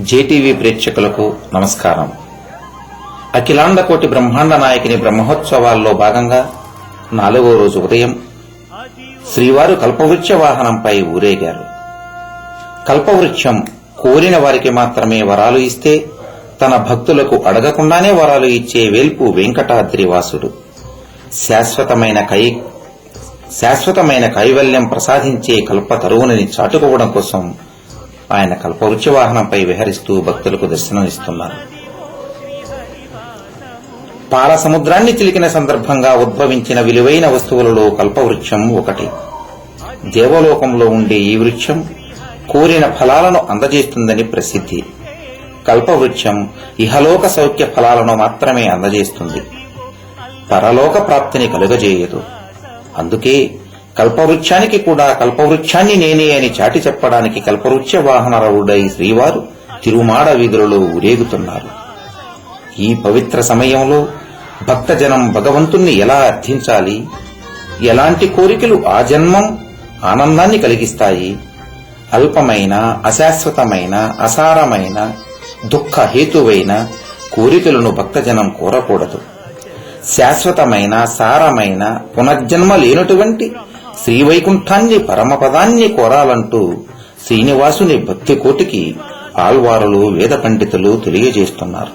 JTV ప్రేక్షకులకు నమస్కారం. అఖిలాండ కోటి బ్రహ్మాండ నాయకిని బ్రహ్మోత్సవాల్లో భాగంగా 4వ రోజు ఉదయం శ్రీవారు కల్పవృక్ష వాహనంపై ఊరేగారు. కల్పవృక్షం కోరిన వారికి మాత్రమే వరాలు ఇస్తే తన భక్తులకు అడగకుండానే వరాలు ఇచ్చే వేల్పు వెంకటాద్రి వాసుడు. శాశ్వతమైన కైవల్యం ప్రసాదించే కల్పతరువుని చాటుకోవడం కోసం ఆయన కల్పవృక్ష వాహనంపై విహరిస్తూ భక్తులకు దర్శనమిస్తున్నారు. పాల సముద్రాన్ని చిలికిన సందర్భంగా ఉద్భవించిన విలువైన వస్తువులలో కల్పవృక్షం ఒకటి. దేవలోకంలో ఉండే ఈ వృక్షం కోరిన ఫలాలను అందజేస్తుందని ప్రసిద్ధి. కల్పవృక్షం ఇహలోక సౌఖ్య ఫలాలను మాత్రమే అందజేస్తుంది, పరలోక ప్రాప్తిని కలుగజేయదు. అందుకే కల్పవృక్షానికి కూడా కల్పవృక్షాన్ని నేనే అని చాటి చెప్పడానికి కల్పవృక్ష వాహనరవుడై శ్రీవారు తిరుమాడ వీధులలో ఊరేగుతున్నారు. ఈ పవిత్ర సమయంలో భక్తజనం భగవంతుణ్ణి ఎలా అర్థించాలి, ఎలాంటి కోరికలు ఆ జన్మం ఆనందాన్ని కలిగిస్తాయి, అల్పమైన, అశాశ్వతమైన, అసారమైన, దుఃఖ హేతువైన కోరికలను భక్తజనం కోరకూడదు. శాశ్వతమైన, సారమైన, పునర్జన్మ లేనటువంటి శ్రీవైకుంఠాన్ని, పరమపదాన్ని కోరాలంటూ శ్రీనివాసుని భక్తి కోటికి ఆళ్వారులు, వేద పండితులు తెలియజేస్తున్నారు.